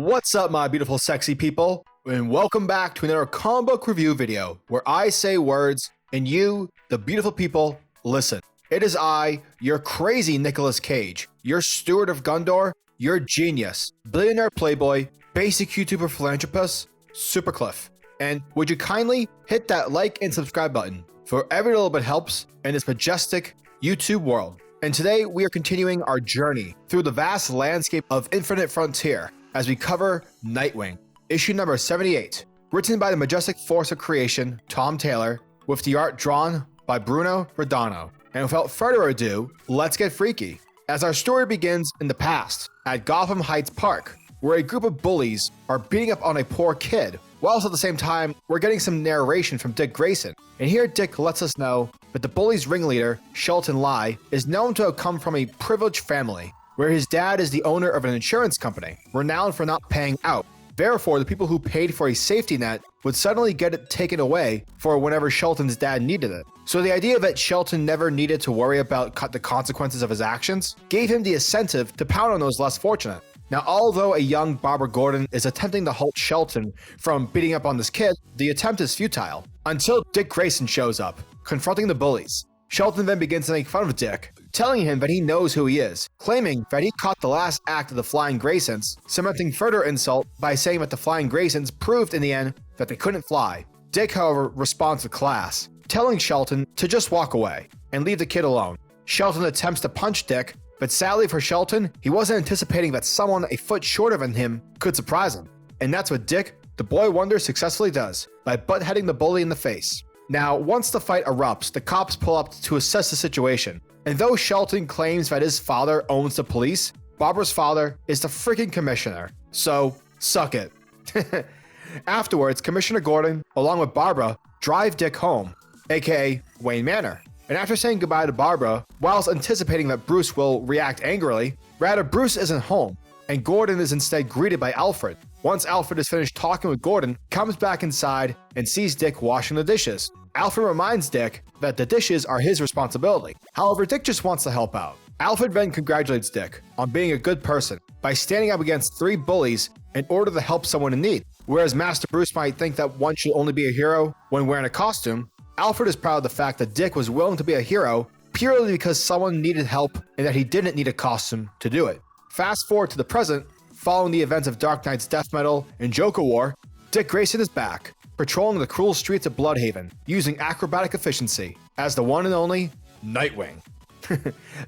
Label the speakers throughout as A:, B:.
A: What's up, my beautiful sexy people, and welcome back to another comic book review video where I say words and you, the beautiful people, listen. It is I, your crazy Nicolas Cage, your steward of Gondor, your genius, billionaire playboy, basic YouTuber philanthropist, SuperCliff. And would you kindly hit that like and subscribe button, for every little bit helps in this majestic YouTube world. And today we are continuing our journey through the vast landscape of Infinite Frontier as we cover Nightwing, issue number 78, written by the majestic force of creation, Tom Taylor, with the art drawn by Bruno Redondo. And without further ado, let's get freaky, as our story begins in the past, at Gotham Heights Park, where a group of bullies are beating up on a poor kid, whilst at the same time, we're getting some narration from Dick Grayson. And here Dick lets us know that the bullies' ringleader, Shelton Lai, is known to have come from a privileged family, where his dad is the owner of an insurance company, renowned for not paying out. Therefore, the people who paid for a safety net would suddenly get it taken away for whenever Shelton's dad needed it. So the idea that Shelton never needed to worry about the consequences of his actions gave him the incentive to pound on those less fortunate. Now, although a young Barbara Gordon is attempting to halt Shelton from beating up on this kid, the attempt is futile, until Dick Grayson shows up, confronting the bullies. Shelton then begins to make fun of Dick, telling him that he knows who he is, claiming that he caught the last act of the Flying Graysons, cementing further insult by saying that the Flying Graysons proved in the end that they couldn't fly. Dick, however, responds to class, telling Shelton to just walk away and leave the kid alone. Shelton attempts to punch Dick, but sadly for Shelton, he wasn't anticipating that someone a foot shorter than him could surprise him. And that's what Dick, the boy wonder, successfully does, by butt-heading the bully in the face. Now, once the fight erupts, the cops pull up to assess the situation. And though Shelton claims that his father owns the police, Barbara's father is the freaking commissioner. So, suck it. Afterwards, Commissioner Gordon, along with Barbara, drive Dick home, aka Wayne Manor. And after saying goodbye to Barbara, whilst anticipating that Bruce will react angrily, rather Bruce isn't home, and Gordon is instead greeted by Alfred. Once Alfred is finished talking with Gordon, comes back inside and sees Dick washing the dishes. Alfred reminds Dick that the dishes are his responsibility. However, Dick just wants to help out. Alfred then congratulates Dick on being a good person by standing up against 3 bullies in order to help someone in need. Whereas Master Bruce might think that one should only be a hero when wearing a costume, Alfred is proud of the fact that Dick was willing to be a hero purely because someone needed help and that he didn't need a costume to do it. Fast forward to the present, following the events of Dark Knight's death metal and Joker War, Dick Grayson is back, patrolling the cruel streets of Bludhaven, using acrobatic efficiency, as the one and only Nightwing.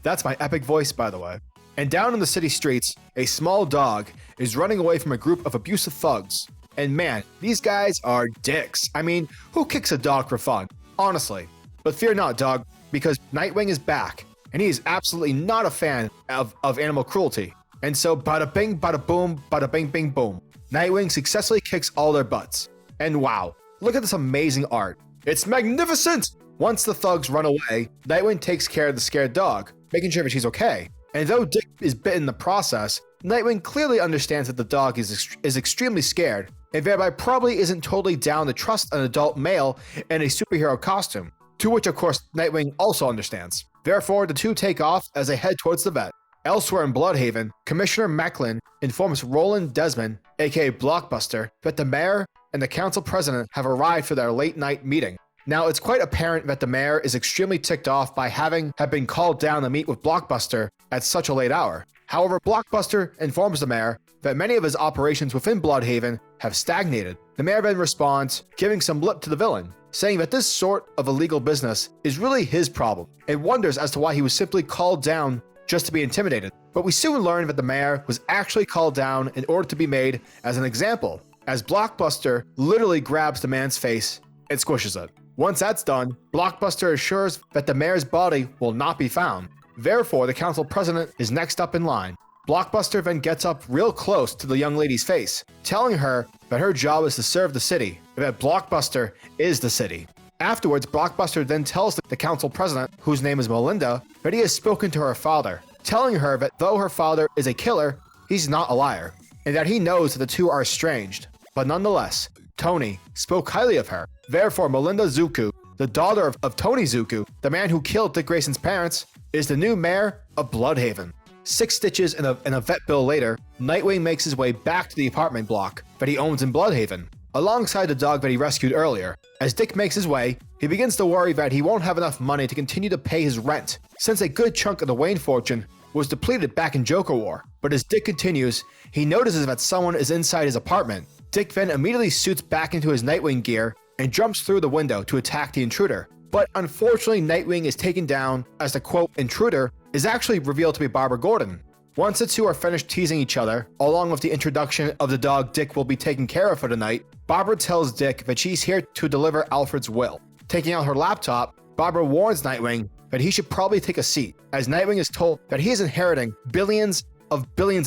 A: That's my epic voice, by the way. And down in the city streets, a small dog is running away from a group of abusive thugs. And man, these guys are dicks. I mean, who kicks a dog for fun? Honestly. But fear not, dog, because Nightwing is back, and he is absolutely not a fan of animal cruelty. And so bada bing, bada boom, bada bing, bing, boom. Nightwing successfully kicks all their butts. And wow, look at this amazing art. It's magnificent! Once the thugs run away, Nightwing takes care of the scared dog, making sure that she's okay. And though Dick is bitten in the process, Nightwing clearly understands that the dog is extremely scared, and thereby probably isn't totally down to trust an adult male in a superhero costume, to which of course Nightwing also understands. Therefore, the two take off as they head towards the vet. Elsewhere in Bludhaven, Commissioner Macklin informs Roland Desmond, aka Blockbuster, that the mayor and the council president have arrived for their late night meeting. Now, it's quite apparent that the mayor is extremely ticked off by having been called down to meet with Blockbuster at such a late hour. However, Blockbuster informs the mayor that many of his operations within Bludhaven have stagnated. The mayor then responds, giving some lip to the villain, saying that this sort of illegal business is really his problem, and wonders as to why he was simply called down just to be intimidated. But we soon learn that the mayor was actually called down in order to be made as an example, as Blockbuster literally grabs the man's face and squishes it. Once that's done, Blockbuster assures that the mayor's body will not be found. Therefore, the council president is next up in line. Blockbuster then gets up real close to the young lady's face, telling her that her job is to serve the city, and that Blockbuster is the city. Afterwards, Blockbuster then tells the council president, whose name is Melinda, that he has spoken to her father, telling her that though her father is a killer, he's not a liar, and that he knows that the two are estranged. But nonetheless, Tony spoke highly of her. Therefore, Melinda Zucco, the daughter of Tony Zucco, the man who killed Dick Grayson's parents, is the new mayor of Bludhaven. 6 stitches and a vet bill later, Nightwing makes his way back to the apartment block that he owns in Bludhaven, alongside the dog that he rescued earlier. As Dick makes his way, he begins to worry that he won't have enough money to continue to pay his rent, since a good chunk of the Wayne fortune was depleted back in Joker War. But as Dick continues, he notices that someone is inside his apartment. Dick then immediately suits back into his Nightwing gear and jumps through the window to attack the intruder. But unfortunately, Nightwing is taken down as the quote intruder is actually revealed to be Barbara Gordon. Once the two are finished teasing each other, along with the introduction of the dog Dick will be taking care of for the night, Barbara tells Dick that she's here to deliver Alfred's will. Taking out her laptop, Barbara warns Nightwing that he should probably take a seat, as Nightwing is told that he is inheriting billions of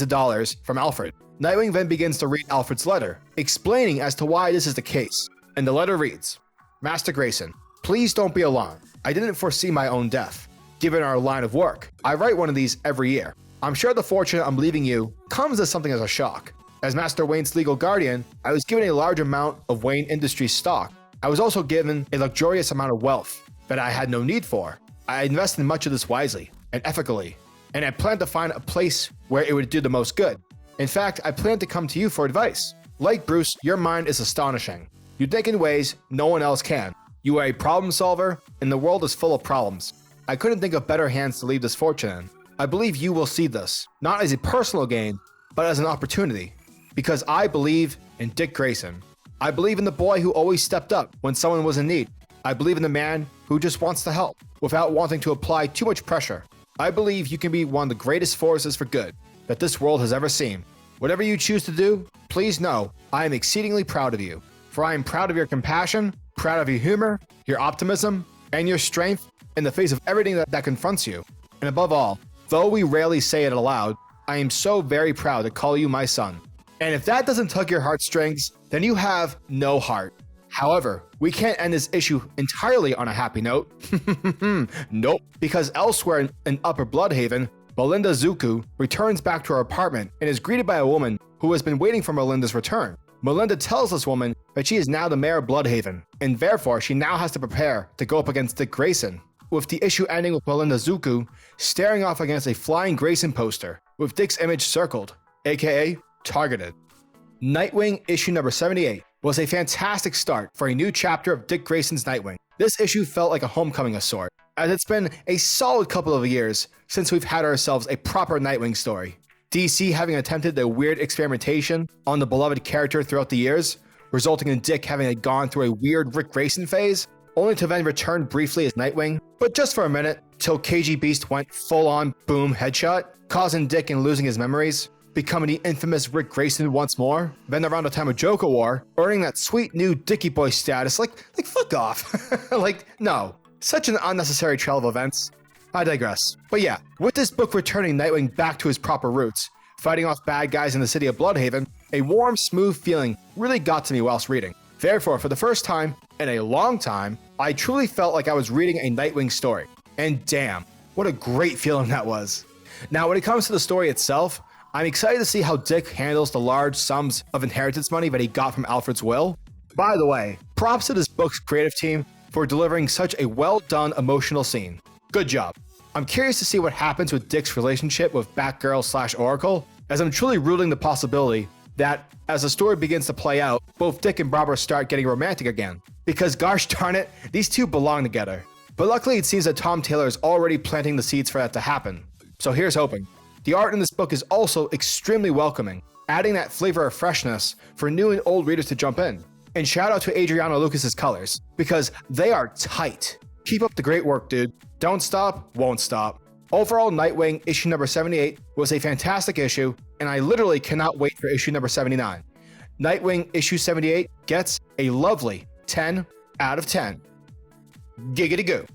A: dollars from Alfred. Nightwing then begins to read Alfred's letter, explaining as to why this is the case. And the letter reads, "Master Grayson, please don't be alarmed. I didn't foresee my own death. Given our line of work, I write one of these every year. I'm sure the fortune I'm leaving you comes as something as a shock. As Master Wayne's legal guardian, I was given a large amount of Wayne Industries stock. I was also given a luxurious amount of wealth that I had no need for. I invested much of this wisely and ethically, and I plan to find a place where it would do the most good. In fact, I plan to come to you for advice. Like Bruce, your mind is astonishing. You think in ways no one else can. You are a problem solver, and the world is full of problems. I couldn't think of better hands to leave this fortune in. I believe you will see this, not as a personal gain, but as an opportunity. Because I believe in Dick Grayson. I believe in the boy who always stepped up when someone was in need. I believe in the man who just wants to help, without wanting to apply too much pressure. I believe you can be one of the greatest forces for good that this world has ever seen. Whatever you choose to do, please know I am exceedingly proud of you. For I am proud of your compassion, proud of your humor, your optimism, and your strength in the face of everything that confronts you. And above all, though we rarely say it aloud, I am so very proud to call you my son. And if that doesn't tug your heartstrings, then you have no heart. However, we can't end this issue entirely on a happy note. Nope. Because elsewhere in Upper Bludhaven, Melinda Zucco returns back to her apartment and is greeted by a woman who has been waiting for Melinda's return. Melinda tells this woman that she is now the mayor of Bludhaven, and therefore she now has to prepare to go up against Dick Grayson, with the issue ending with Melinda Zucco staring off against a flying Grayson poster with Dick's image circled, aka targeted. Nightwing issue number 78 was a fantastic start for a new chapter of Dick Grayson's Nightwing. This issue felt like a homecoming of sorts, as it's been a solid couple of years since we've had ourselves a proper Nightwing story. DC having attempted a weird experimentation on the beloved character throughout the years, resulting in Dick having gone through a weird Rick Grayson phase, only to then return briefly as Nightwing, but just for a minute, till KG Beast went full-on boom headshot, causing Dick and losing his memories, becoming the infamous Rick Grayson once more, then around the time of Joker War, earning that sweet new Dickie Boy status, like fuck off. Like, no. Such an unnecessary trail of events. I digress. But yeah, with this book returning Nightwing back to his proper roots, fighting off bad guys in the city of Bludhaven, a warm, smooth feeling really got to me whilst reading. Therefore, for the first time in a long time, I truly felt like I was reading a Nightwing story. And damn, what a great feeling that was. Now, when it comes to the story itself, I'm excited to see how Dick handles the large sums of inheritance money that he got from Alfred's will. By the way, props to this book's creative team for delivering such a well-done emotional scene. Good job. I'm curious to see what happens with Dick's relationship with Batgirl/Oracle, as I'm truly rooting the possibility that as the story begins to play out, both Dick and Barbara start getting romantic again. Because gosh darn it, these two belong together. But luckily it seems that Tom Taylor is already planting the seeds for that to happen. So here's hoping. The art in this book is also extremely welcoming, adding that flavor of freshness for new and old readers to jump in. And shout out to Adriano Lucas's colors, because they are tight. Keep up the great work, dude. Don't stop, won't stop. Overall, Nightwing issue number 78 was a fantastic issue, and I literally cannot wait for issue number 79. Nightwing issue 78 gets a lovely 10 out of 10. Giggity goo.